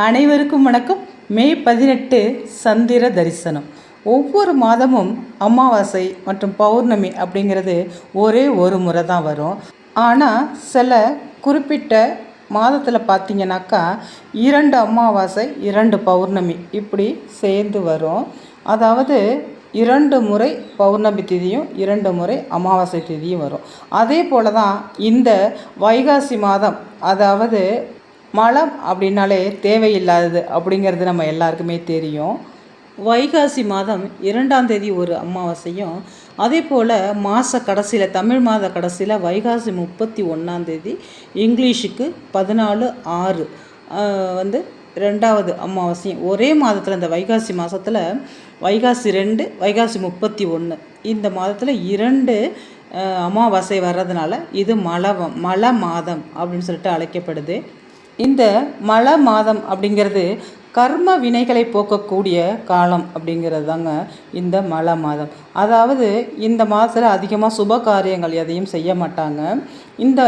அனைவருக்கும் வணக்கம். மே 18 சந்திர தரிசனம். ஒவ்வொரு மாதமும் அமாவாசை மற்றும் பௌர்ணமி அப்படிங்கிறது ஒரே ஒரு முறை தான் வரும். ஆனால் சில குறிப்பிட்ட மாதத்தில் பார்த்திங்கனாக்கா 2 அமாவாசை 2 பௌர்ணமி இப்படி சேர்ந்து வரும். அதாவது 2 முறை பௌர்ணமி திதியும் 2 முறை அமாவாசை திதியும் வரும். அதே போல் தான் இந்த வைகாசி மாதம், அதாவது மலம் அப்படின்னாலே தேவையில்லாதது அப்படிங்கிறது நம்ம எல்லாருக்குமே தெரியும். வைகாசி மாதம் 2ஆம் தேதி ஒரு அமாவாசையும், அதே போல் மாத கடைசியில் தமிழ் மாத கடைசியில் வைகாசி 31ஆம் தேதி, இங்கிலீஷுக்கு 14/6 வந்து 2வது அமாவாசையும் ஒரே மாதத்தில். இந்த வைகாசி மாதத்தில் வைகாசி 2, வைகாசி 31 இந்த மாதத்தில் 2 அமாவாசை வர்றதுனால இது மல மாதம் அப்படின்னு சொல்லிட்டு அழைக்கப்படுது. இந்த மல மாதம் அப்படிங்கிறது கர்ம வினைகளை போக்கக்கூடிய காலம் அப்படிங்கிறது தாங்க இந்த மல மாதம். அதாவது இந்த மாதத்தில் அதிகமாக சுப காரியங்கள் எதையும் செய்ய மாட்டாங்க. இந்த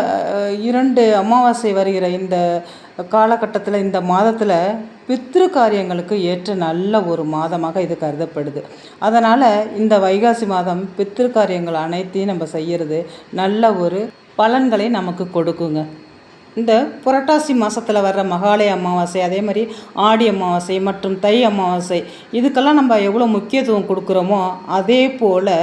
2 அமாவாசை வருகிற இந்த காலகட்டத்தில், இந்த மாதத்தில் பித்ரு காரியங்களுக்கு ஏற்ற நல்ல ஒரு மாதமாக இது கருதப்படுது. அதனால் இந்த வைகாசி மாதம் பித்ரு காரியங்கள் அனைத்தையும் நம்ம செய்கிறது நல்ல ஒரு பலன்களை நமக்கு கொடுக்குங்க. இந்த புரட்டாசி மாதத்தில் வர்ற மகாலய அமாவாசை, அதே மாதிரி ஆடி அமாவாசை மற்றும் தை அமாவாசை, இதுக்கெல்லாம் நம்ம எவ்வளோ முக்கியத்துவம் கொடுக்குறோமோ அதே போல்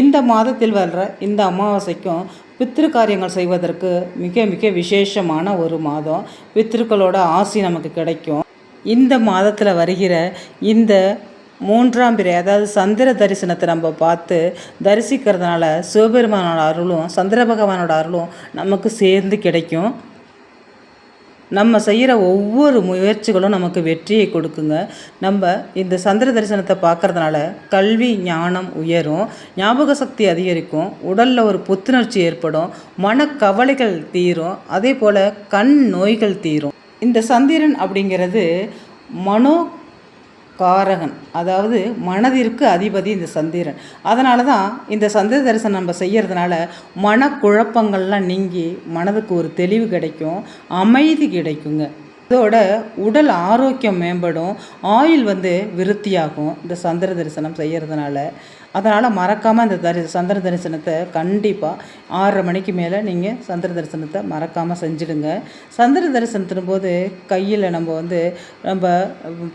இந்த மாதத்தில் வர்ற இந்த அமாவாசைக்கும் பித்ரு காரியங்கள் செய்வதற்கு மிக மிக விசேஷமான ஒரு மாதம். பித்ருக்களோட ஆசி நமக்கு கிடைக்கும். இந்த மாதத்தில் வருகிற இந்த 3ஆம் பிறை, அதாவது சந்திர தரிசனத்தை நம்ம பார்த்து தரிசிக்கிறதுனால சிவபெருமானோட அருளும் சந்திர பகவானோட அருளும் நமக்கு சேர்ந்து கிடைக்கும். நம்ம செய்கிற ஒவ்வொரு முயற்சிகளும் நமக்கு வெற்றியை கொடுக்குங்க. நம்ம இந்த சந்திர தரிசனத்தை பார்க்குறதுனால கல்வி ஞானம் உயரும், ஞாபக சக்தி அதிகரிக்கும், உடலில் ஒரு புத்துணர்ச்சி ஏற்படும், மனக்கவலைகள் தீரும், அதே போல் கண் நோய்கள் தீரும். இந்த சந்திரன் அப்படிங்கிறது மனோ காரகன், அதாவது மனதிற்கு அதிபதி இந்த சந்திரன். அதனால தான் இந்த சந்திர தரிசனம் நம்ம செய்கிறதுனால மனக்குழப்பங்கள்லாம் நீங்கி மனதுக்கு ஒரு தெளிவு கிடைக்கும், அமைதி கிடைக்குங்க. இதோட உடல் ஆரோக்கியம் மேம்படும், ஆயுள் விருத்தியாகும் இந்த சந்திர தரிசனம் செய்கிறதுனால. அதனால் மறக்காமல் இந்த சந்திர தரிசனத்தை கண்டிப்பாக 6:30 மணிக்கு மேலே நீங்கள் சந்திர தரிசனத்தை மறக்காமல் செஞ்சிடுங்க. சந்திர தரிசனத்தின் போது கையில் நம்ம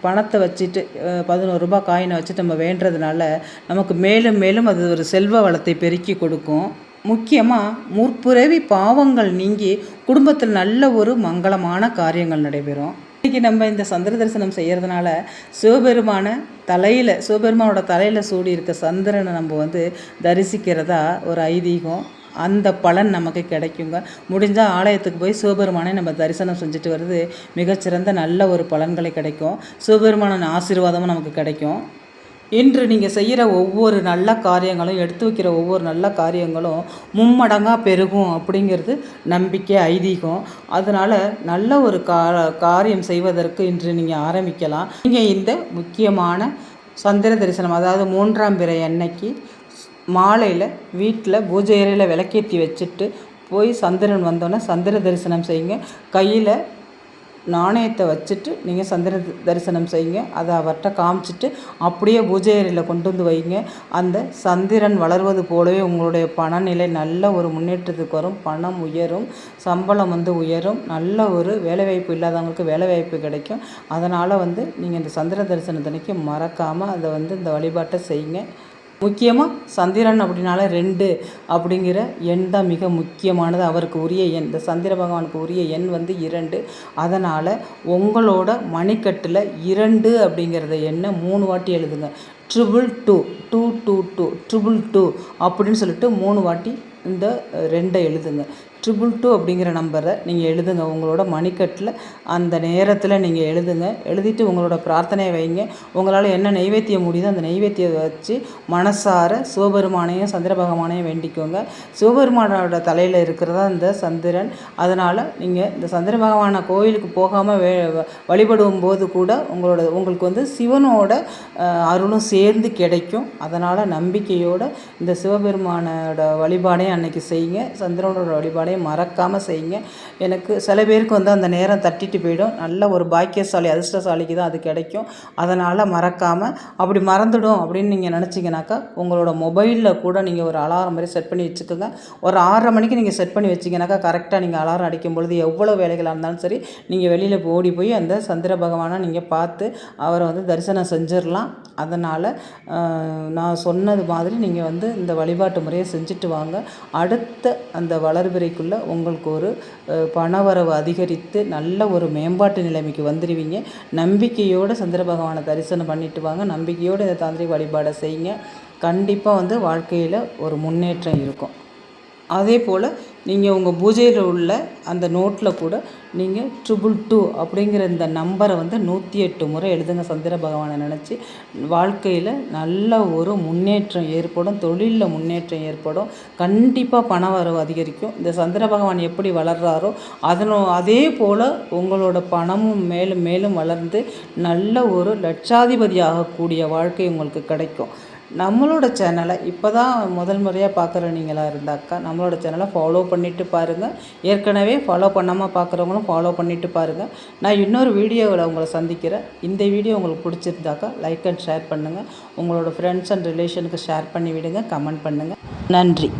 பணத்தை வச்சுட்டு 11 ரூபாய் காயினை வச்சுட்டு நம்ம வேண்டுறதுனால நமக்கு மேலும் மேலும் அது ஒரு செல்வ வளத்தை பெருக்கி கொடுக்கும். முக்கியமாக முற்பிறவி பாவங்கள் நீங்கி குடும்பத்தில் நல்ல ஒரு மங்களமான காரியங்கள் நடைபெறும். இன்றைக்கி நம்ம இந்த சந்திர தரிசனம் செய்கிறதுனால சிவபெருமானோட தலையில் சூடி இருக்க சந்திரனை நம்ம தரிசிக்கிறதா ஒரு ஐதீகம். அந்த பலன் நமக்கு கிடைக்குங்க. முடிஞ்சால் ஆலயத்துக்கு போய் சிவபெருமானை நம்ம தரிசனம் செஞ்சுட்டு வருது மிகச்சிறந்த நல்ல ஒரு பலன்களை கிடைக்கும். சிவபெருமானோட ஆசீர்வாதமும் நமக்கு கிடைக்கும். இன்று நீங்கள் செய்கிற ஒவ்வொரு நல்ல காரியங்களும், எடுத்து வைக்கிற ஒவ்வொரு நல்ல காரியங்களும் மும்மடங்காக பெருகும் அப்படிங்கிறது நம்பிக்கை, ஐதீகம். அதனால் நல்ல ஒரு காரியம் செய்வதற்கு இன்று நீங்கள் ஆரம்பிக்கலாம். நீங்கள் இந்த முக்கியமான சந்திர தரிசனம், அதாவது 3ஆம் பிறை அன்னைக்கு மாலையில் வீட்டில் பூஜை அறையில் விளக்கேற்றி வச்சுட்டு போய் சந்திரன் வந்தோன்னே சந்திர தரிசனம் செய்யுங்க. கையில் நாணயத்தை வச்சுட்டு நீங்கள் சந்திர தரிசனம் செய்யுங்க. அதை அவர்கிட்ட காமிச்சிட்டு அப்படியே பூஜை அறையில் கொண்டு வைங்க. அந்த சந்திரன் வளர்வது போலவே உங்களுடைய பணநிலை நல்ல ஒரு முன்னேற்றத்துக்கு வரும், பணம் உயரும், சம்பளம் உயரும், நல்ல ஒரு வேலைவாய்ப்பு இல்லாதவங்களுக்கு வேலைவாய்ப்பு கிடைக்கும். அதனால் நீங்கள் இந்த சந்திர தரிசனத்தன்னைக்கு மறக்காமல் அதை இந்த வழிபாட்டை செய்யுங்க. முக்கியமாக சந்திரன் அப்படின்னால 2 அப்படிங்கிற எண் தான் மிக முக்கியமானது. அவருக்கு உரிய எண், இந்த சந்திர பகவானுக்கு உரிய எண் 2. அதனால் உங்களோட மணிக்கட்டில் 2 அப்படிங்கிறத எண்ணை 3 வாட்டி எழுதுங்க. 222 222 222 அப்படின்னு சொல்லிட்டு 3 வாட்டி இந்த 2 எழுதுங்க. 222 அப்படிங்கிற நம்பரை நீங்கள் எழுதுங்க. உங்களோட மணிக்கட்டில் அந்த நேரத்தில் நீங்கள் எழுதுங்க. எழுதிட்டு உங்களோட பிரார்த்தனையை வைங்க. உங்களால் என்ன நெய்வேத்தியம் முடியுதோ அந்த நெய்வேத்தியத்தை வச்சு மனசார சிவபெருமானையும் சந்திர பகவானையும் வேண்டிக்கோங்க. சிவபெருமானோட தலையில் இருக்கிறதா இந்த சந்திரன். அதனால் நீங்கள் இந்த சந்திர பகவானை கோயிலுக்கு போகாமல் வழிபடும் போது கூட உங்களுக்கு சிவனோட அருளும் சேர்ந்து கிடைக்கும். அதனால் நம்பிக்கையோடு இந்த சிவபெருமானோட வழிபாடையும் அன்னைக்கு செய்யுங்க. சந்திரனோட வழிபாடையும் வழிபாடையும் மறக்காமல் செய்யுங்க. எனக்கு சில பேருக்கு வந்து அந்த நேரம் தட்டிட்டு போயிடும். நல்ல ஒரு பாக்கியசாலி அதிர்ஷ்டசாலிக்கு தான் அது கிடைக்கும். அதனால் மறக்காமல், அப்படி மறந்துடும் அப்படின்னு நீங்கள் நினச்சிங்கனாக்கா உங்களோட மொபைலில் கூட நீங்கள் ஒரு அலாரம் மாதிரி செட் பண்ணி வச்சுக்கோங்க. ஒரு 6:30 மணிக்கு நீங்கள் செட் பண்ணி வச்சிங்கனாக்கா கரெக்டாக நீங்கள் அலாரம் அடிக்கும் பொழுது எவ்வளோ வேலைகளாக இருந்தாலும் சரி நீங்கள் வெளியில் ஓடி போய் அந்த சந்திர பகவானை நீங்கள் பார்த்து அவரை வந்து தரிசனம் செஞ்சிடலாம். அதனால் நான் சொன்னது மாதிரி நீங்கள் வந்து இந்த வழிபாட்டு முறையை செஞ்சுட்டு வாங்க. அடுத்த அந்த வளர்பிறைக்குள்ளே உங்களுக்கு ஒரு பணவரவு அதிகரித்து நல்ல ஒரு மேம்பாட்டு நிலைமைக்கு வந்துடுவீங்க. நம்பிக்கையோடு சந்திர பகவானை தரிசனம் பண்ணிட்டு வாங்க. நம்பிக்கையோடு இந்த தாந்திரிக வழிபாடை செய்யுங்க. கண்டிப்பாக வந்து வாழ்க்கையில் ஒரு முன்னேற்றம் இருக்கும். அதே போல் நீங்கள் உங்கள் பூஜையில் உள்ள அந்த நோட்டில் கூட நீங்கள் 222 அப்படிங்கிற இந்த நம்பரை வந்து 108 முறை எழுதுங்க. சந்திர பகவானை நினச்சி வாழ்க்கையில் நல்ல ஒரு முன்னேற்றம் ஏற்படும். தொழிலில் முன்னேற்றம் ஏற்படும். கண்டிப்பாக பண வரவு அதிகரிக்கும். இந்த சந்திர பகவான் எப்படி வளர்கிறாரோ அதே போல் உங்களோட பணமும் மேலும் மேலும் வளர்ந்து நல்ல ஒரு லட்சாதிபதி ஆகக்கூடிய வாழ்க்கை உங்களுக்கு கிடைக்கும். நம்மளோட சேனலை இப்போ தான் முதல் முறையாக பார்க்குற நீங்களாக இருந்தாக்கா நம்மளோட சேனலை ஃபாலோ பண்ணிவிட்டு பாருங்கள். ஏற்கனவே ஃபாலோ பண்ணாமல் பார்க்குறவங்களும் ஃபாலோ பண்ணிவிட்டு பாருங்கள். நான் இன்னொரு வீடியோவில் உங்களை சந்திக்கிறேன். இந்த வீடியோ உங்களுக்கு பிடிச்சிருந்தாக்கா லைக் அண்ட் ஷேர் பண்ணுங்கள். உங்களோட ஃப்ரெண்ட்ஸ் அண்ட் ரிலேஷனுக்கு ஷேர் பண்ணி விடுங்க. கமெண்ட் பண்ணுங்கள். நன்றி.